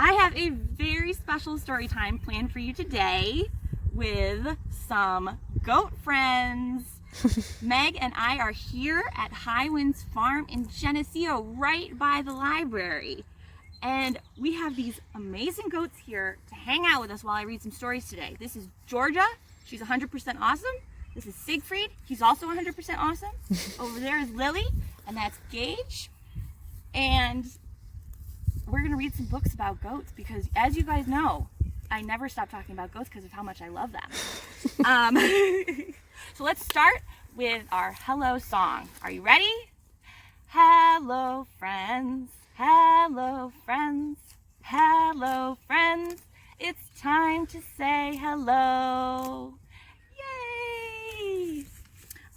I have a very special story time planned for you today with some goat friends. Meg and I are here at High Winds Farm in Geneseo, right by the library. And we have these amazing goats here to hang out with us while I read some stories today. This is Georgia. She's 100% awesome. This is Siegfried. He's also 100% awesome. Over there is Lily, and that's Gage. And we're going to read some books about goats because, as you guys know, I never stop talking about goats because of how much I love them. So let's start with our hello song. Are you ready? Hello, friends. Hello, friends. Hello, friends. It's time to say hello. Yay!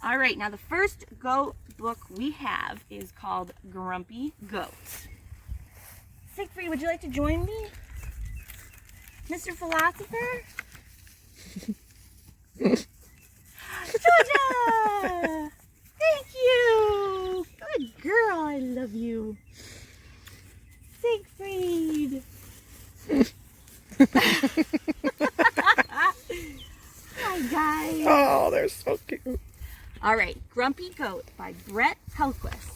All right, now the first goat book we have is called Grumpy Goat. Siegfried, would you like to join me? Mr. Philosopher? Georgia! Thank you! Good girl, I love you. Siegfried! Hi, guys. Oh, they're so cute. All right, Grumpy Goat by Brett Helquist.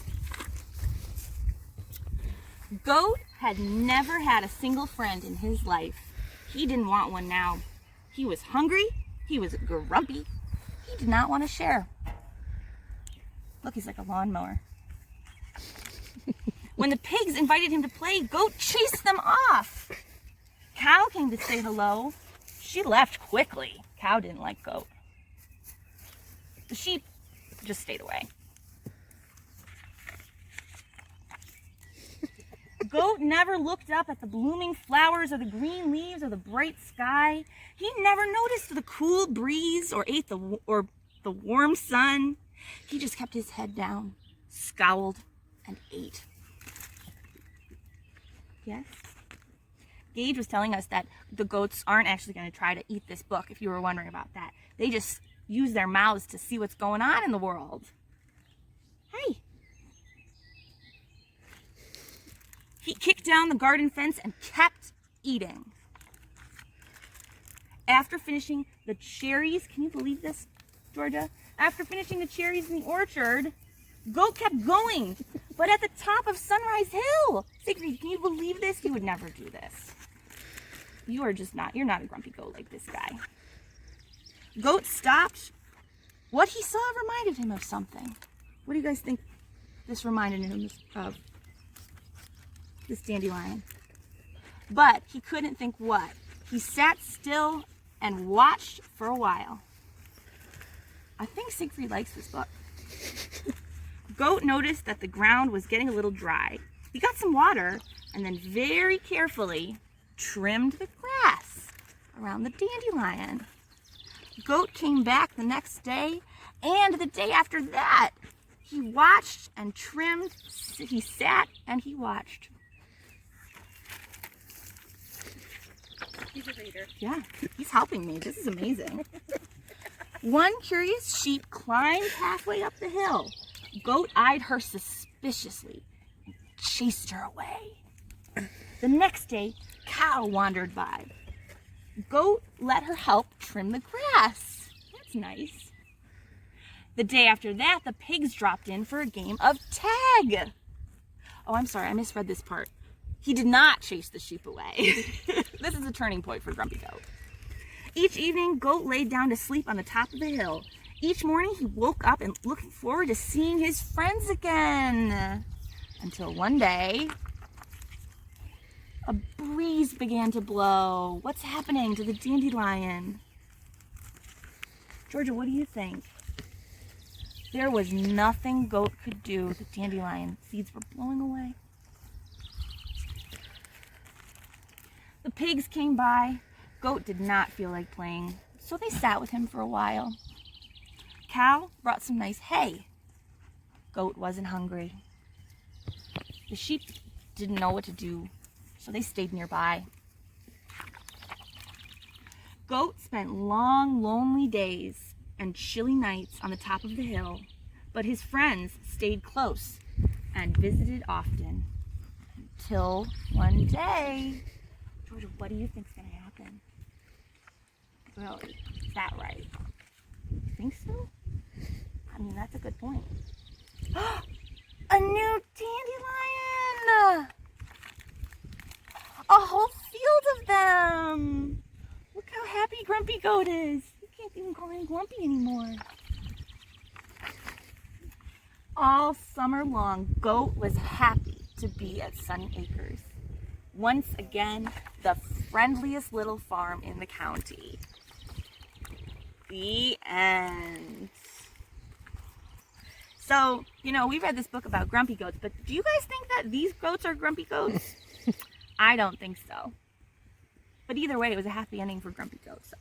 Goat had never had a single friend in his life. He didn't want one now. He was hungry. He was grumpy. He did not want to share. Look, he's like a lawnmower. When the pigs invited him to play, Goat chased them off. Cow came to say hello. She left quickly. Cow didn't like Goat. The sheep just stayed away. Goat never looked up at the blooming flowers or the green leaves or the bright sky. He never noticed the cool breeze or ate the warm sun. He just kept his head down, scowled, and ate. Yes? Gage was telling us that the goats aren't actually going to try to eat this book, if you were wondering about that. They just use their mouths to see what's going on in the world. Hey! He kicked down the garden fence and kept eating. After finishing the cherries, can you believe this, Georgia? After finishing the cherries in the orchard, Goat kept going, but at the top of Sunrise Hill. Siegfried, can you believe this? You would never do this. You're not a grumpy goat like this guy. Goat stopped. What he saw reminded him of something. What do you guys think this reminded him of? This dandelion. But he couldn't think what. He sat still and watched for a while. I think Siegfried likes this book. Goat noticed that the ground was getting a little dry. He got some water and then very carefully trimmed the grass around the dandelion. Goat came back the next day and the day after that. He watched and trimmed. He sat and he watched. He's a reader. Yeah, he's helping me. This is amazing. One curious sheep climbed halfway up the hill. Goat eyed her suspiciously and chased her away. The next day, Cow wandered by. Goat let her help trim the grass. That's nice. The day after that, the pigs dropped in for a game of tag. Oh, I'm sorry, I misread this part. He did not chase the sheep away. This is a turning point for Grumpy Goat. Each evening, Goat laid down to sleep on the top of the hill. Each morning, he woke up and looking forward to seeing his friends again. Until one day, a breeze began to blow. What's happening to the dandelion? Georgia, what do you think? There was nothing Goat could do. The dandelion seeds were blowing away. The pigs came by. Goat did not feel like playing, so they sat with him for a while. Cow brought some nice hay. Goat wasn't hungry. The sheep didn't know what to do, so they stayed nearby. Goat spent long, lonely days and chilly nights on the top of the hill, but his friends stayed close and visited often. Until one day, Georgia, what do you think's gonna happen? Really? Is that right? You think so? I mean, that's a good point. A new dandelion! A whole field of them! Look how happy Grumpy Goat is. You can't even call him Grumpy anymore. All summer long, Goat was happy to be at Sunny Acres. Once again, the friendliest little farm in the county. The end. So, we read this book about grumpy goats, but do you guys think that these goats are grumpy goats? I don't think so. But either way, it was a happy ending for Grumpy Goat. So,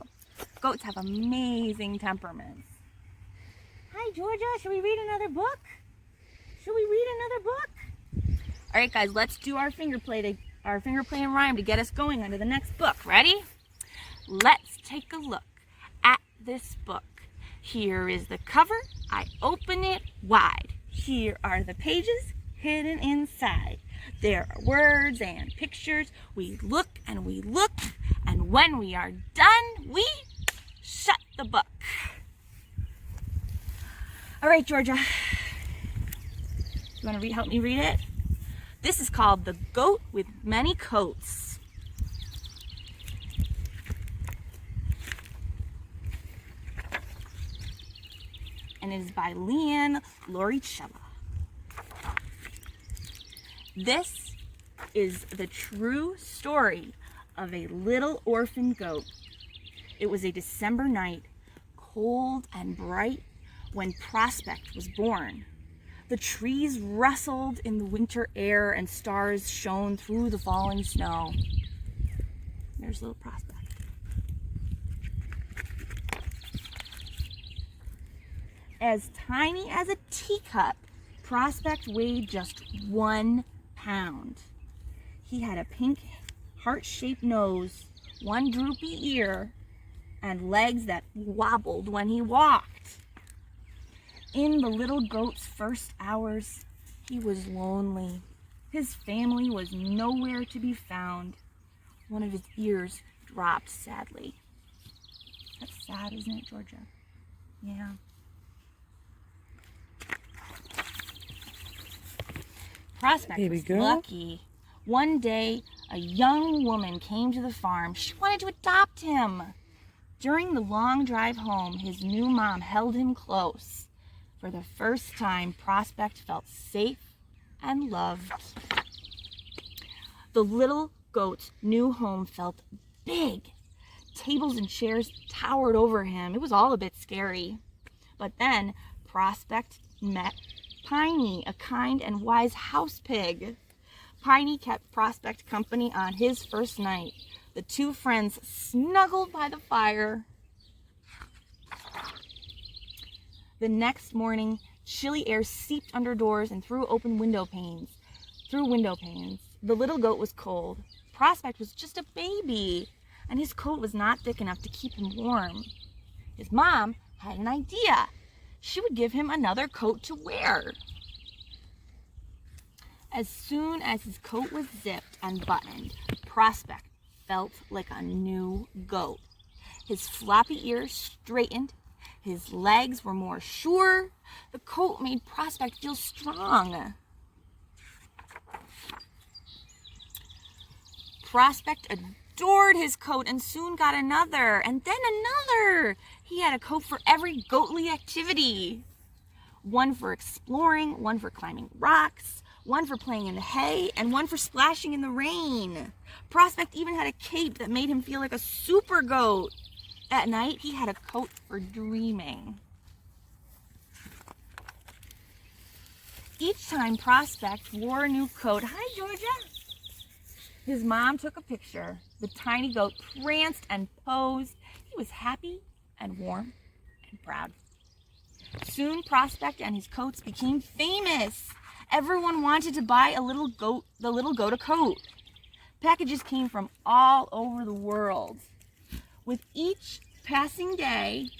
goats have amazing temperaments. Hi, Georgia. Should we read another book? All right, guys. Let's do our finger play and rhyme to get us going onto the next book. Ready? Let's take a look at this book. Here is the cover. I open it wide. Here are the pages hidden inside. There are words and pictures. We look, and when we are done, we shut the book. All right, Georgia. You want to help me read it? This is called The Goat with Many Coats. And it is by Leanne Loricella. This is the true story of a little orphan goat. It was a December night, cold and bright, when Prospect was born. The trees rustled in the winter air and stars shone through the falling snow. There's little Prospect. As tiny as a teacup, Prospect weighed just 1 pound. He had a pink heart-shaped nose, one droopy ear, and legs that wobbled when he walked. In the little goat's first hours, he was lonely. His family was nowhere to be found. One of his ears dropped sadly. That's sad, isn't it, Georgia? Yeah. Prospect was lucky. One day, a young woman came to the farm. She wanted to adopt him. During the long drive home, his new mom held him close. For the first time, Prospect felt safe and loved. The little goat's new home felt big. Tables and chairs towered over him. It was all a bit scary. But then Prospect met Piney, a kind and wise house pig. Piney kept Prospect company on his first night. The two friends snuggled by the fire. The next morning, chilly air seeped under doors and through window panes. The little goat was cold. Prospect was just a baby, and his coat was not thick enough to keep him warm. His mom had an idea. She would give him another coat to wear. As soon as his coat was zipped and buttoned, Prospect felt like a new goat. His floppy ears straightened. His legs were more sure. The coat made Prospect feel strong. Prospect adored his coat and soon got another, and then another. He had a coat for every goatly activity. One for exploring, one for climbing rocks, one for playing in the hay, and one for splashing in the rain. Prospect even had a cape that made him feel like a super goat. At night, he had a coat for dreaming. Each time Prospect wore a new coat, hi, Georgia. His mom took a picture. The tiny goat pranced and posed. He was happy and warm and proud. Soon, Prospect and his coats became famous. Everyone wanted to buy the little goat a coat. Packages came from all over the world. With each passing day,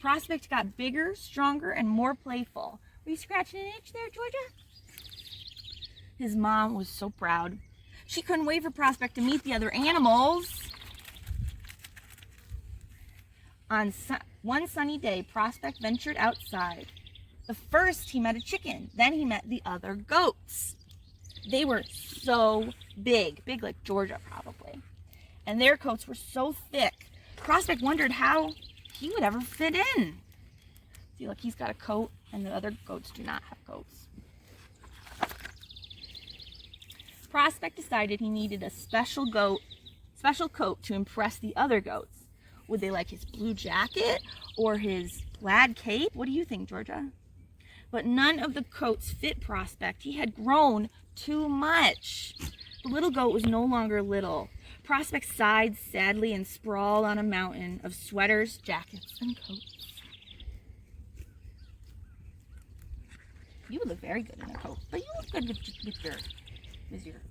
Prospect got bigger, stronger, and more playful. Were you scratching an itch there, Georgia? His mom was so proud. She couldn't wait for Prospect to meet the other animals. On one sunny day, Prospect ventured outside. The first he met a chicken, then he met the other goats. They were so big like Georgia probably, and their coats were so thick. Prospect wondered how he would ever fit in. See, look, he's got a coat, and the other goats do not have coats. Prospect decided he needed a special coat to impress the other goats. Would they like his blue jacket or his plaid cape? What do you think, Georgia? But none of the coats fit Prospect. He had grown too much. The little goat was no longer little. Prospect sighed sadly and sprawled on a mountain of sweaters, jackets, and coats. You would look very good in a coat, but you look good with your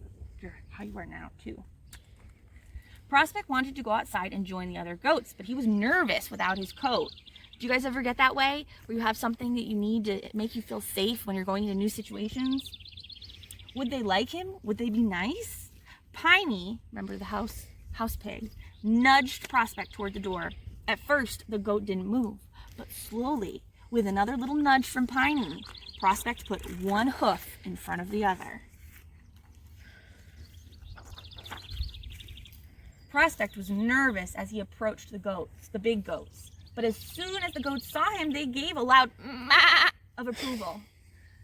how you are now too. Prospect wanted to go outside and join the other goats, but he was nervous without his coat. Do you guys ever get that way, where you have something that you need to make you feel safe when you're going into new situations? Would they like him? Would they be nice? Piney, remember the house pig, nudged Prospect toward the door. At first, the goat didn't move, but slowly, with another little nudge from Piney, Prospect put one hoof in front of the other. Prospect was nervous as he approached the big goats. But as soon as the goats saw him, they gave a loud "maa" of approval.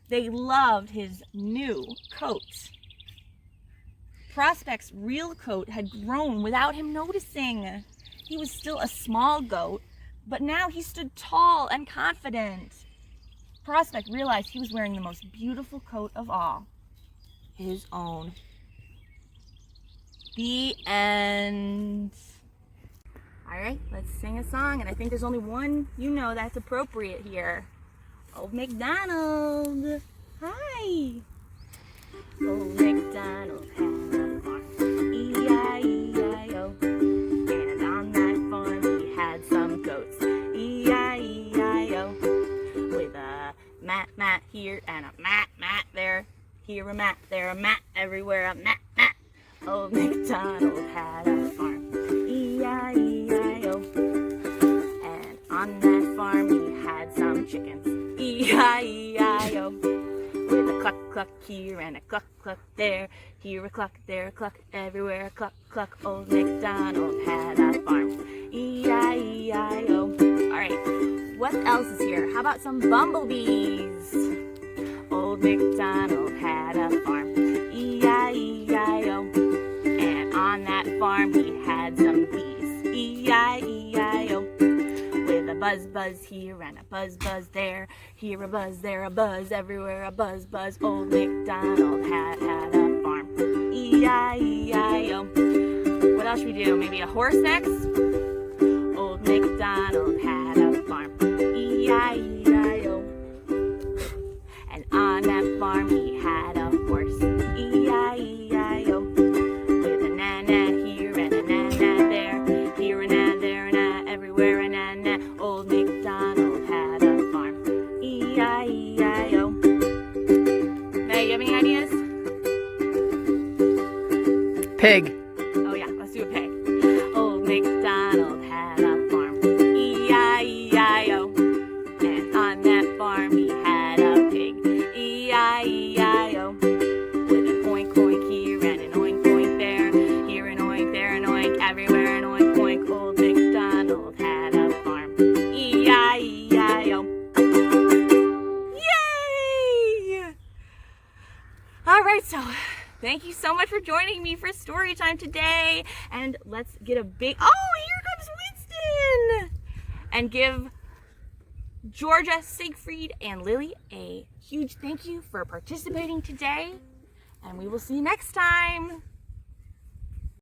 They loved his new coat. Prospect's real coat had grown without him noticing. He was still a small goat, but now he stood tall and confident. Prospect realized he was wearing the most beautiful coat of all, his own. The end. All right, let's sing a song, and I think there's only one that's appropriate here. Old MacDonald. Hi. Old MacDonald had a farm, E-I-E-I-O. And on that farm he had some goats, E-I-E-I-O. With a mat here and a mat there. Here a mat, there a mat, everywhere a mat. Old MacDonald had a farm, E-I-E-I-O. And on that farm he had some chickens, E-I-E-I-O. With a cluck cluck here and a cluck cluck there. Here a cluck, there a cluck, everywhere a cluck cluck. Old MacDonald had a farm, E-I-E-I-O. Alright, what else is here? How about some bumblebees? Old MacDonald had a farm, E-I-E-I-O. On that farm he had some bees, E-I-E-I-O. With a buzz buzz here and a buzz buzz there. Here a buzz, there a buzz, everywhere a buzz buzz. Old MacDonald had a farm, E-I-E-I-O. What else should we do? Maybe a horse next? Old MacDonald had a farm, E-I-E-I-O. And on that farm he had a horse, E-I-E-I-O. Old MacDonald had a farm, E-I-E-I-O. Now, you have any ideas? Pig. Oh yeah, let's do a pig. Old MacDonald had a farm, E-I-E-I-O. And on that farm he had a pig, E-I-E-I-O. With an oink oink here and an oink oink there. Here an oink, there an oink, everywhere an oink oink. Old MacDonald had a farm, E-I-E-I-O. Yay! Alright, so thank you so much for joining me for story time today. And let's get a big... Oh, here comes Winston! And give Georgia, Siegfried, and Lily a huge thank you for participating today. And we will see you next time.